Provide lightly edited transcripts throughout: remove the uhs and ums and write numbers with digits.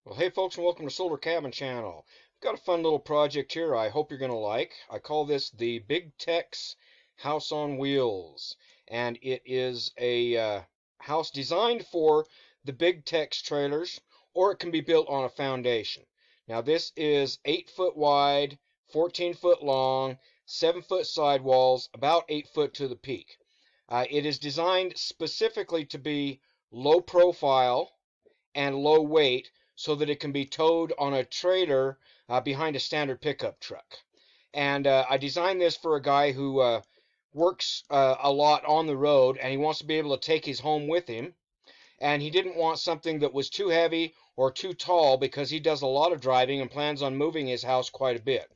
Well, hey folks, and welcome to Solarcabin channel. I've got a fun little project here I hope you're going to like. I call this the Big Tex House on Wheels. And it is a house designed for the Big Tex trailers, or it can be built on a foundation. Now this is 8 foot wide, 14 foot long, 7 foot sidewalls, about 8 foot to the peak. It is designed specifically to be low profile and low weight so that it can be towed on a trailer behind a standard pickup truck. And I designed this for a guy who works a lot on the road, and he wants to be able to take his home with him. And he didn't want something that was too heavy or too tall because he does a lot of driving and plans on moving his house quite a bit.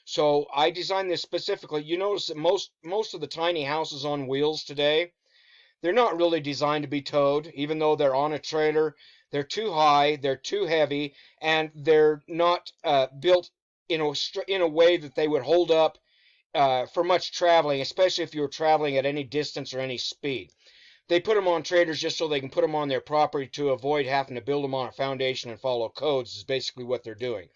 So I designed this specifically. You notice that most of the tiny houses on wheels today, they're not really designed to be towed, even though they're on a trailer. They're too high, they're too heavy, and they're not built in a way that they would hold up for much traveling, especially if you were traveling at any distance or any speed. They put them on trailers just so they can put them on their property to avoid having to build them on a foundation and follow codes, is basically what they're doing.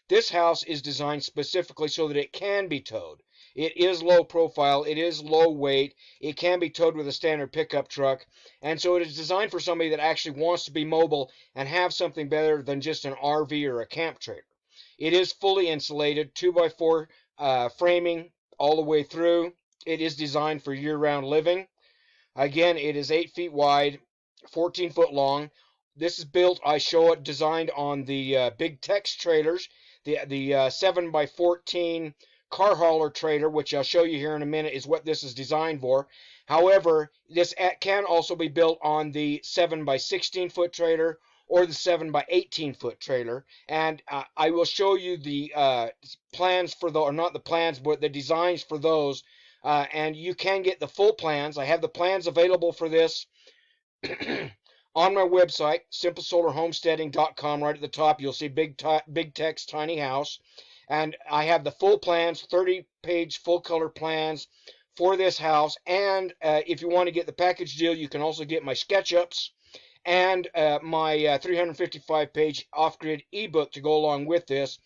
This house is designed specifically so that it can be towed. It is low profile, it is low weight, it can be towed with a standard pickup truck, and so it is designed for somebody that actually wants to be mobile and have something better than just an RV or a camp trailer. It is fully insulated, 2x4 framing all the way through. It is designed for year-round living. Again, it is 8 feet wide, 14 foot long. This is built, I show it designed on the Big Tex trailers, the 7 by 14 car hauler trailer, which I'll show you here in a minute, is what this is designed for. However, this can also be built on the 7 by 16 foot trailer or the 7 by 18 foot trailer, and I will show you the plans for the, or not the plans, but the designs for those. And you can get the full plans. I have the plans available for this on my website, simplesolarhomesteading.com. Right at the top, you'll see Big Tex Tiny House. And I have the full plans, 30-page full color plans for this house. And if you want to get the package deal, you can also get my SketchUps and my 355-page off-grid ebook to go along with this.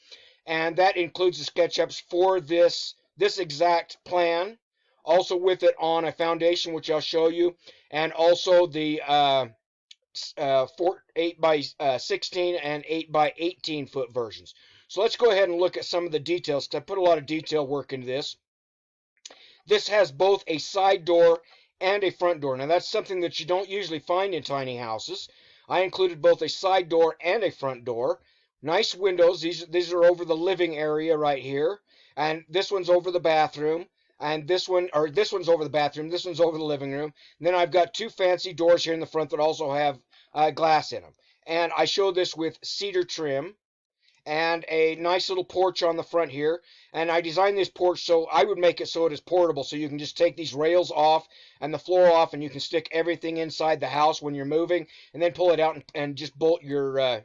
And that includes the SketchUps for this exact plan, also with it on a foundation, which I'll show you, and also the 8 by 16 and 8 by 18 foot versions. So let's go ahead and look at some of the details. I put a lot of detail work into this. This has both a side door and a front door. Now that's something that you don't usually find in tiny houses. I included both a side door and a front door. Nice windows. These are over the living area right here, and this one's over the bathroom, and this one's over the bathroom. This one's over the living room. And then I've got two fancy doors here in the front that also have glass in them. And I showed this with cedar trim and a nice little porch on the front here. And I designed this porch so I would make it so it is portable, so you can just take these rails off and the floor off, and you can stick everything inside the house when you're moving, and then pull it out and just bolt your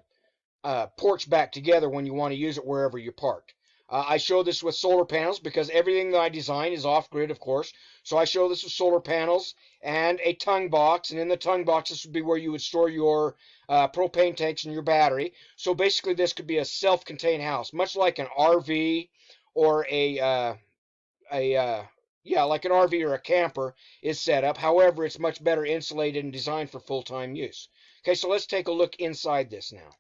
porch back together when you want to use it wherever you're parked. I show this with solar panels because everything that I design is off-grid, of course. So I show this with solar panels and a tongue box, and in the tongue box, this would be where you would store your propane tanks and your battery. So basically, this could be a self-contained house, much like an RV or like an RV or a camper is set up. However, it's much better insulated and designed for full-time use. Okay, so let's take a look inside this now.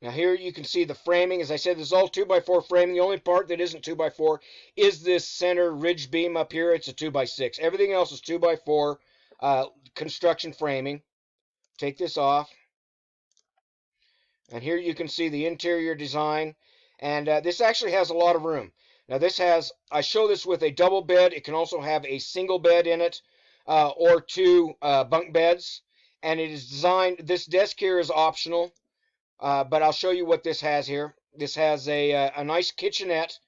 Now here you can see the framing. As I said, this is all 2x4 framing. The only part that isn't 2x4 is this center ridge beam up here. It's a 2x6. Everything else is 2x4 construction framing. Take this off. And here you can see the interior design. And this actually has a lot of room. Now I show this with a double bed. It can also have a single bed in it or two bunk beds. And it is designed, this desk here is optional. But I'll show you what this has here. This has a nice kitchenette,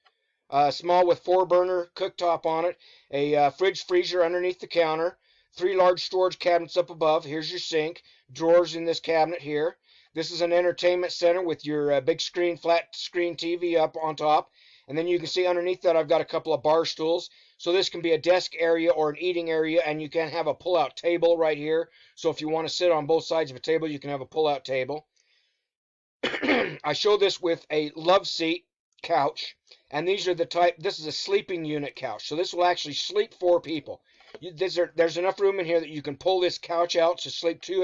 small with 4-burner cooktop on it, a fridge freezer underneath the counter, 3 large storage cabinets up above. Here's your sink, drawers in this cabinet here. This is an entertainment center with your big screen, flat screen TV up on top. And then you can see underneath that I've got a couple of bar stools. So this can be a desk area or an eating area, and you can have a pull-out table right here. So if you want to sit on both sides of a table, you can have a pull-out table. I show this with a love seat couch, and these are the type. This is a sleeping unit couch, so this will actually sleep 4 people. There's enough room in here that you can pull this couch out to sleep 2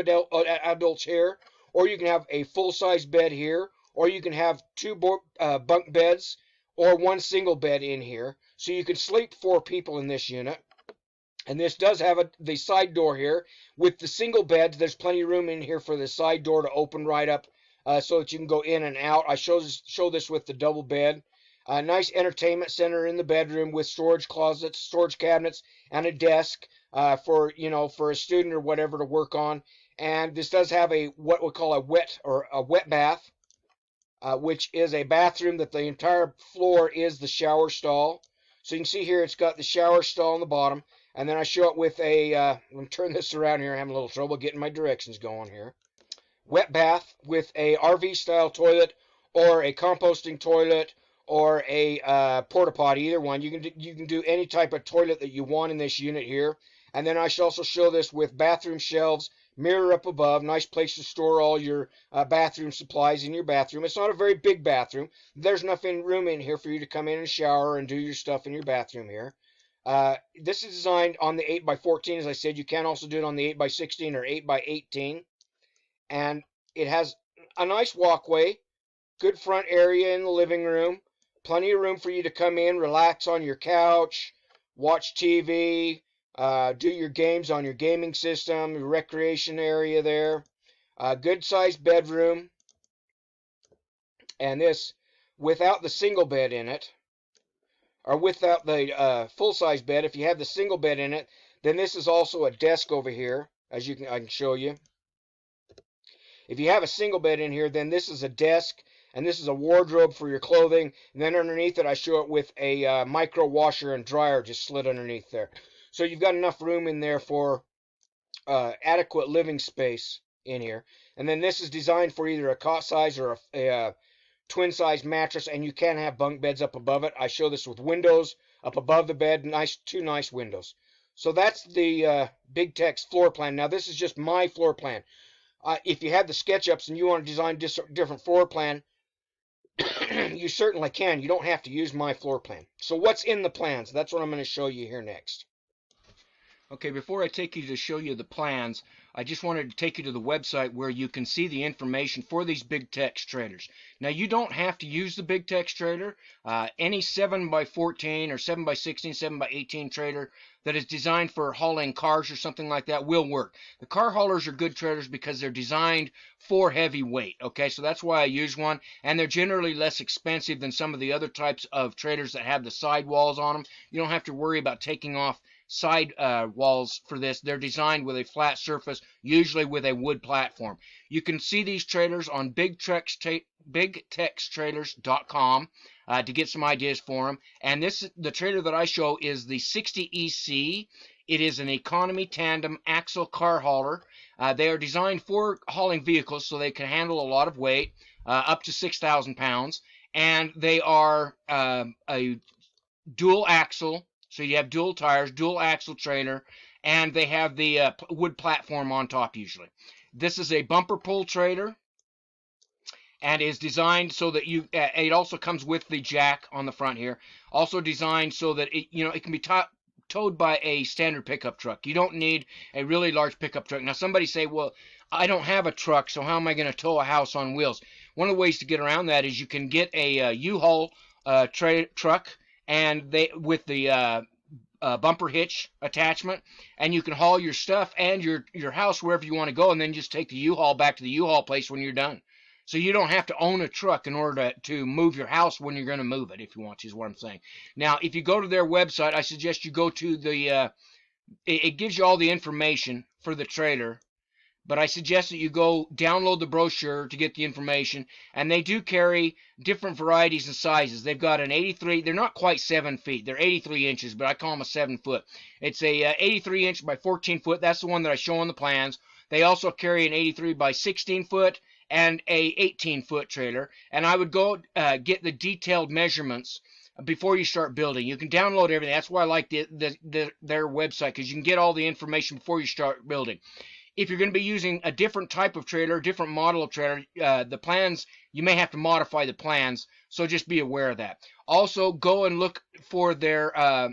adults here, or you can have a full-size bed here, or you can have 2 bunk beds or 1 single bed in here, so you can sleep 4 people in this unit. And this does have the side door here. With the single beds, there's plenty of room in here for the side door to open right up so that you can go in and out. I show this with the double bed. A nice entertainment center in the bedroom with storage closets, storage cabinets, and a desk for a student or whatever to work on. And this does have what we call a wet bath, which is a bathroom that the entire floor is the shower stall. So you can see here it's got the shower stall on the bottom. And then I show it with let me turn this around here. I'm having a little trouble getting my directions going here. Wet bath with a RV style toilet or a composting toilet or a porta potty, either one. You can do any type of toilet that you want in this unit here. And then I should also show this with bathroom shelves, mirror up above, nice place to store all your bathroom supplies in your bathroom. It's not a very big bathroom. There's enough room in here for you to come in and shower and do your stuff in your bathroom here. This is designed on the 8x14, as I said. You can also do it on the 8x16 or 8x18. And it has a nice walkway, good front area in the living room, plenty of room for you to come in, relax on your couch, watch TV, do your games on your gaming system, your recreation area there. Good sized bedroom. And this, without the single bed in it, or without the full-size bed, if you have the single bed in it, then this is also a desk over here, as I can show you. If you have a single bed in here, then this is a desk, and this is a wardrobe for your clothing. And then underneath it, I show it with a micro washer and dryer just slid underneath there. So you've got enough room in there for adequate living space in here. And then this is designed for either a cot size or a twin size mattress, and you can have bunk beds up above it. I show this with windows up above the bed, two nice windows. So that's the Big Tex floor plan. Now this is just my floor plan. If you have the SketchUps and you want to design different floor plan, you certainly can. You don't have to use my floor plan. So what's in the plans? That's what I'm going to show you here next. Okay, before I take you to show you the plans, I just wanted to take you to the website where you can see the information for these Big Tex trailers. Now, you don't have to use the Big Tex trailer. Any 7x14 or 7x16, 7x18 trailer that is designed for hauling cars or something like that will work. The car haulers are good trailers because they're designed for heavy weight. Okay, so that's why I use one, and they're generally less expensive than some of the other types of trailers that have the side walls on them. You don't have to worry about taking off side walls for this. They're designed with a flat surface, usually with a wood platform. You can see these trailers on bigtextrailers.com to get some ideas for them. And the trailer that I show is the 60EC. It is an economy tandem axle car hauler. They are designed for hauling vehicles, so they can handle a lot of weight, up to 6,000 pounds. And they are a dual axle. So you have dual tires, dual axle trailer, and they have the wood platform on top usually. This is a bumper pull trailer, and is designed so that it also comes with the jack on the front here. Also designed so that it can be towed by a standard pickup truck. You don't need a really large pickup truck. Now somebody say, well, I don't have a truck, so how am I going to tow a house on wheels? One of the ways to get around that is you can get a U-Haul truck, and with the bumper hitch attachment, and you can haul your stuff and your house wherever you want to go, and then just take the U-Haul back to the U-Haul place when you're done. So you don't have to own a truck in order to move your house when you're going to move it, if you want to, is what I'm saying. Now, if you go to their website, I suggest you go to it gives you all the information for the trailer, but I suggest that you go download the brochure to get the information, and they do carry different varieties and sizes. They've got an 83, they're not quite 7 feet, they're 83 inches, but I call them a 7 foot. It's a 83 inch by 14 foot, that's the one that I show on the plans. They also carry an 83 by 16 foot and a 18 foot trailer, and I would go get the detailed measurements before you start building. You can download everything. That's why I like their website, because you can get all the information before you start building. if you're going to be using a different type of trailer, different model of trailer, the plans, you may have to modify the plans. So just be aware of that. Also, go and look for their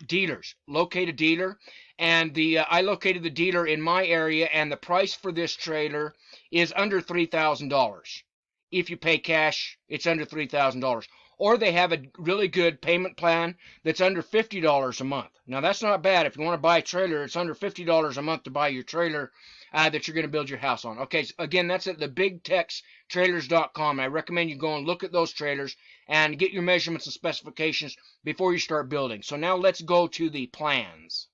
dealers. Locate a dealer. And I located the dealer in my area, and the price for this trailer is under $3,000. If you pay cash, it's under $3,000. Or they have a really good payment plan that's under $50 a month. Now that's not bad. If you want to buy a trailer, it's under $50 a month to buy your trailer that you're going to build your house on. Okay, so again, that's at thebigtextrailers.com. I recommend you go and look at those trailers and get your measurements and specifications before you start building. So now let's go to the plans.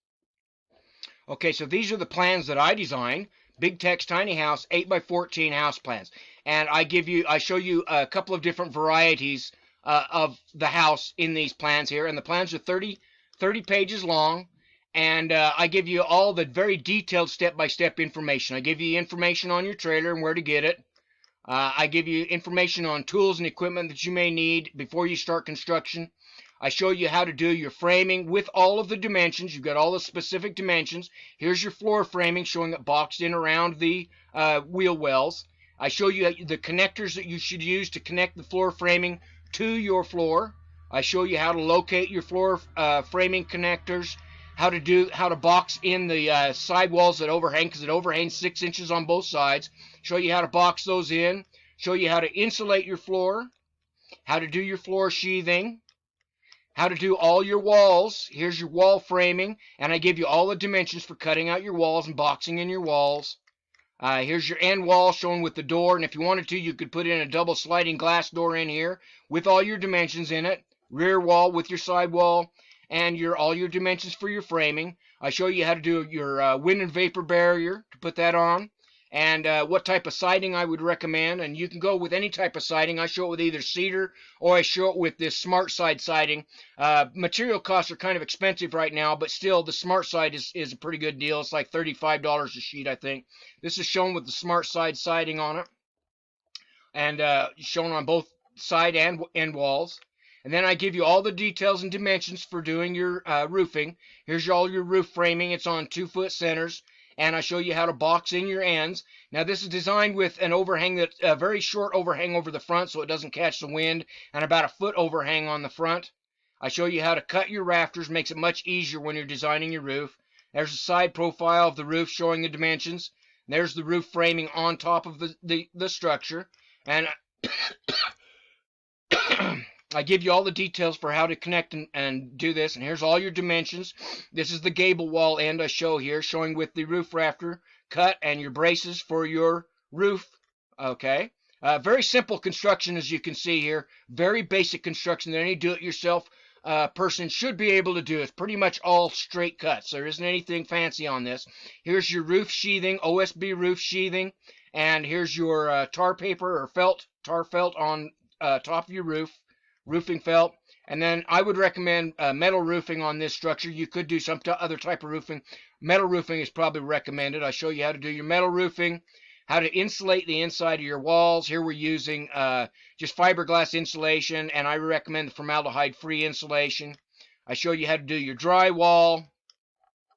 Okay, so these are the plans that I designed. Big Tex Tiny House 8x14 house plans. And I show you a couple of different varieties of the house in these plans here. And the plans are 30 pages long. And I give you all the very detailed step-by-step information. I give you information on your trailer and where to get it. I give you information on tools and equipment that you may need before you start construction. I show you how to do your framing with all of the dimensions. You've got all the specific dimensions. Here's your floor framing showing it boxed in around the wheel wells. I show you the connectors that you should use to connect the floor framing to your floor. I show you how to locate your floor framing connectors, how to box in the side walls that overhang, because it overhangs 6 inches on both sides. Show you how to box those in. Show you how to insulate your floor, how to do your floor sheathing, how to do all your walls. Here's your wall framing, and I give you all the dimensions for cutting out your walls and boxing in your walls. Here's your end wall shown with the door, and if you wanted to, you could put in a double sliding glass door in here with all your dimensions in it. Rear wall with your side wall and all your dimensions for your framing. I show you how to do your wind and vapor barrier to put that on, and what type of siding I would recommend. And you can go with any type of siding. I show it with either cedar or I show it with this Smart Side siding. Material costs are kind of expensive right now, but still the Smart Side is a pretty good deal. It's like $35 a sheet, I think. This is shown with the Smart Side siding on it, and shown on both side and end walls. And then I give you all the details and dimensions for doing your roofing. Here's all your roof framing. It's on 2-foot centers. And I show you how to box in your ends. Now this is designed with an overhang, that's a very short overhang over the front so it doesn't catch the wind, and about a foot overhang on the front. I show you how to cut your rafters. Makes it much easier when you're designing your roof. There's a side profile of the roof showing the dimensions. There's the roof framing on top of the structure. And I give you all the details for how to connect and do this. And here's all your dimensions. This is the gable wall end I show here, showing with the roof rafter cut and your braces for your roof. Okay. Very simple construction, as you can see here. Very basic construction that any do-it-yourself person should be able to do. It's pretty much all straight cuts. There isn't anything fancy on this. Here's your roof sheathing, OSB roof sheathing. And here's your tar paper or tar felt on top of your roof. Roofing felt. And then I would recommend metal roofing on this structure. You could do some other type of roofing. Metal roofing is probably recommended. I show you how to do your metal roofing, how to insulate the inside of your walls. Here we're using just fiberglass insulation, and I recommend the formaldehyde-free insulation. I show you how to do your drywall.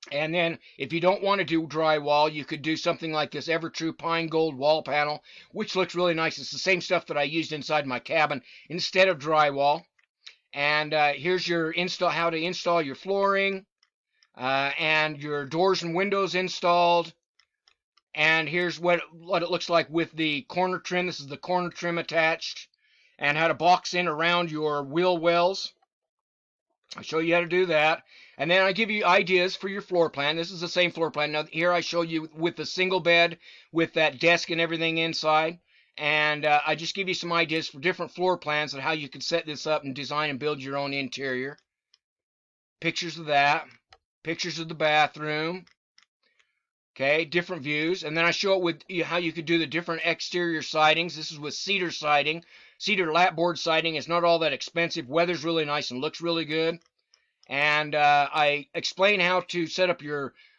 And then if you don't want to do drywall, you could do something like this Evertrue Pine Gold wall panel, which looks really nice. It's the same stuff that I used inside my cabin instead of drywall. And here's your how to install your flooring and your doors and windows installed. And here's what it looks like with the corner trim. This is the corner trim attached. And how to box in around your wheel wells. I show you how to do that. And then I give you ideas for your floor plan. This is the same floor plan. Now here I show you with the single bed with that desk and everything inside. And I just give you some ideas for different floor plans and how you can set this up and design and build your own interior. Pictures of that. Pictures of the bathroom. Okay, different views. And then I show it with how you could do the different exterior sidings. This is with cedar siding. Cedar lapboard siding is not all that expensive. Weather's really nice and looks really good. And I explain how to set up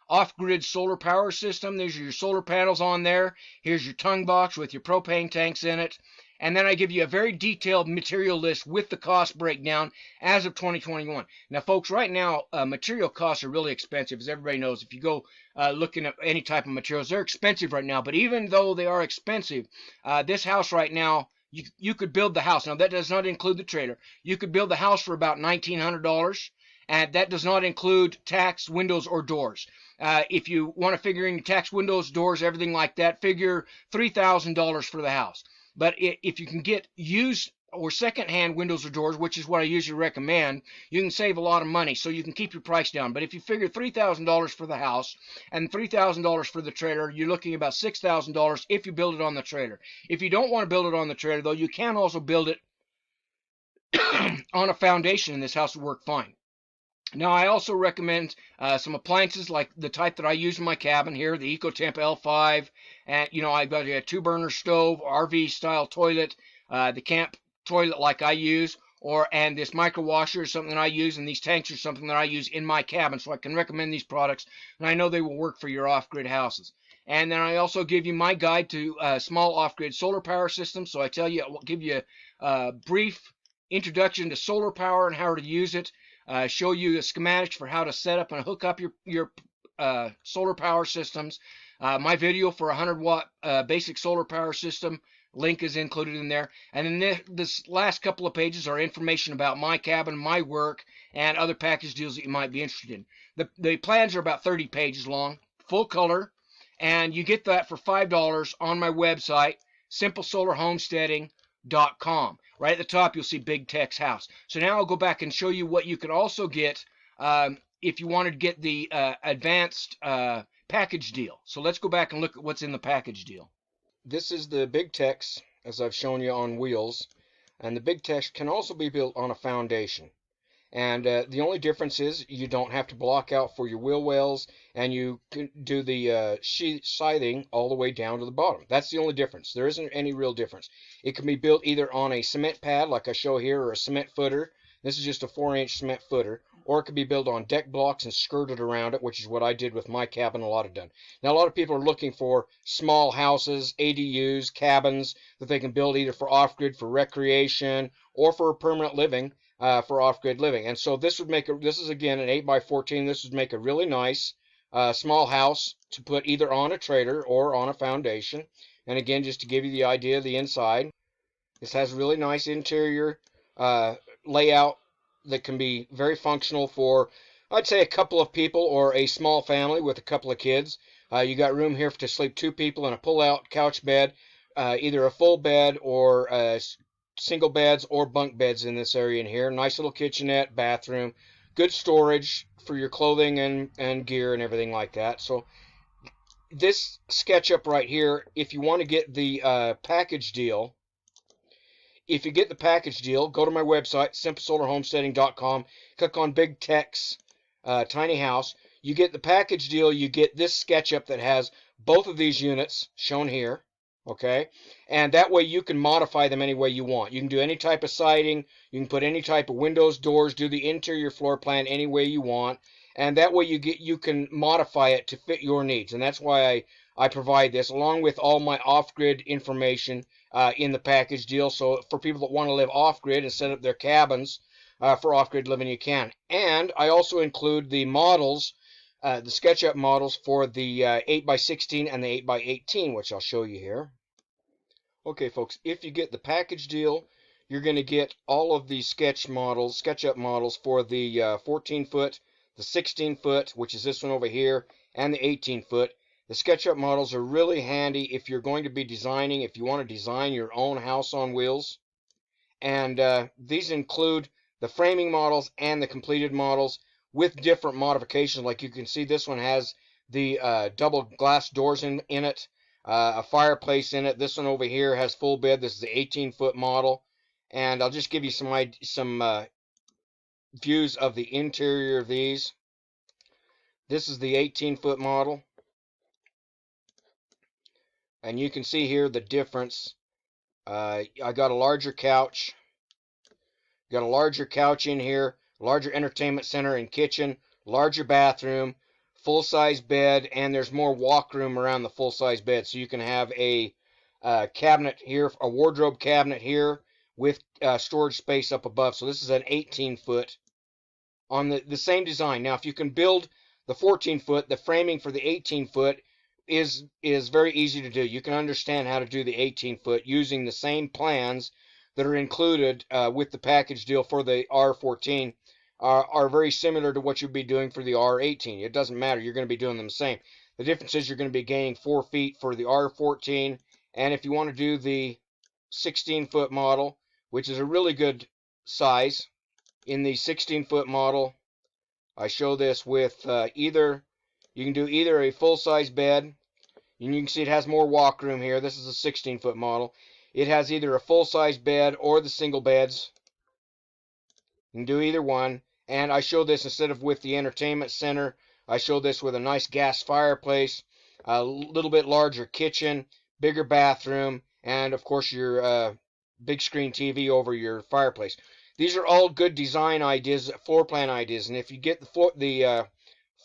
off-grid solar power system. There's your solar panels on there. Here's your tongue box with your propane tanks in it. And then I give you a very detailed material list with the cost breakdown as of 2021. Now, folks, right now, material costs are really expensive, as everybody knows. If you go looking at any type of materials, they're expensive right now. But even though they are expensive, this house right now, you could build the house. Now, that does not include the trailer. You could build the house for about $1,900. And that does not include tax, windows, or doors. If you want to figure in your tax, windows, doors, everything like that, figure $3,000 for the house. But if you can get used or secondhand windows or doors, which is what I usually recommend, you can save a lot of money, so you can keep your price down. But if you figure $3,000 for the house and $3,000 for the trailer, you're looking about $6,000 if you build it on the trailer. If you don't want to build it on the trailer, though, you can also build it on a foundation, and this house will work fine. Now, I also recommend some appliances like the type that I use in my cabin here, the EcoTemp L5. And, I've got a 2-burner stove, RV style toilet, the camp toilet like I use, and this micro washer is something that I use, and these tanks are something that I use in my cabin. So I can recommend these products, and I know they will work for your off-grid houses. And then I also give you my guide to small off-grid solar power systems. So I'll give you a brief introduction to solar power and how to use it. Show you the schematics for how to set up and hook up your solar power systems. My video for a 100-watt basic solar power system link is included in there. And then this last couple of pages are information about my cabin, my work, and other package deals that you might be interested in. The plans are about 30 pages long, full color, and you get that for $5 on my website, simplesolarhomesteading.com. Right at the top, you'll see Big Tex House. So now I'll go back and show you what you could also get if you wanted to get the advanced package deal. So let's go back and look at what's in the package deal. This is the Big Tex, as I've shown you, on wheels. And the Big Tex can also be built on a foundation. And the only difference is you don't have to block out for your wheel wells, and you can do the siding all the way down to the bottom. That's the only difference. There isn't any real difference. It can be built either on a cement pad, like I show here, or a cement footer. This is just a 4-inch cement footer. Or it can be built on deck blocks and skirted around it, which is what I did with my cabin. A lot have done. Now, a lot of people are looking for small houses, ADUs, cabins that they can build either for off-grid, for recreation, or for permanent living. For off-grid living. And so this is again an 8x14. This would make a really nice small house to put either on a trailer or on a foundation. And again, just to give you the idea of the inside, this has a really nice interior layout that can be very functional for, I'd say, a couple of people or a small family with a couple of kids. You got room here to sleep 2 people in a pull-out couch bed, either a full bed or single beds or bunk beds in this area in here. Nice little kitchenette, bathroom, good storage for your clothing and gear and everything like that. So this SketchUp right here, if you want to get the package deal, go to my website, simplesolarhomesteading.com, click on Big Tex Tiny House. You get the package deal, you get this SketchUp that has both of these units shown here. Okay, and that way you can modify them any way you want. You can do any type of siding, you can put any type of windows, doors, do the interior floor plan any way you want, and that way you can modify it to fit your needs. And that's why I provide this along with all my off-grid information in the package deal. So for people that want to live off-grid and set up their cabins for off-grid living, you can. And I also include the models, the SketchUp models for the 8x16 and the 8x18, which I'll show you here. Okay, folks, if you get the package deal, you're going to get all of the SketchUp models for the 14-foot, the 16-foot, which is this one over here, and the 18-foot. The SketchUp models are really handy if you're going to be designing, if you want to design your own house on wheels. And these include the framing models and the completed models with different modifications. Like you can see, this one has the double glass doors in it. A fireplace in it. This one over here has full bed. This is the 18-foot model. And I'll just give you some views of the interior of these. This is the 18-foot model. And you can see here the difference. I got a larger couch. Got a larger couch in here. Larger entertainment center and kitchen. Larger bathroom. full-size bed, and there's more walk room around the full-size bed, so you can have a cabinet here, a wardrobe cabinet here with storage space up above. So this is an 18-foot on the same design. Now, if you can build the 14-foot, the framing for the 18-foot is very easy to do. You can understand how to do the 18-foot using the same plans that are included with the package deal for the R14 are very similar to what you'd be doing for the R18. It doesn't matter. You're going to be doing them the same. The difference is you're going to be gaining 4 feet for the R14, and if you want to do the 16-foot model, which is a really good size, in the 16-foot model, I show this with you can do either a full-size bed, and you can see it has more walk room here. This is a 16-foot model. It has either a full-size bed or the single beds. You can do either one. And I show this instead of with the entertainment center, I show this with a nice gas fireplace, a little bit larger kitchen, bigger bathroom, and of course your big screen TV over your fireplace. These are all good design ideas, floor plan ideas, and if you get the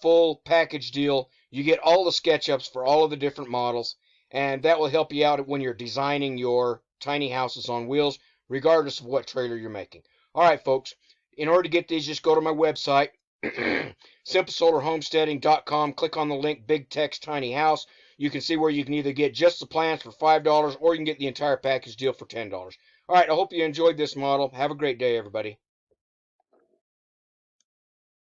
full package deal, you get all the SketchUps for all of the different models, and that will help you out when you're designing your tiny houses on wheels, regardless of what trailer you're making. All right, folks. In order to get these, just go to my website, simplesolarhomesteading.com. Click on the link, Big Tex Tiny House. You can see where you can either get just the plans for $5 or you can get the entire package deal for $10. All right, I hope you enjoyed this model. Have a great day, everybody.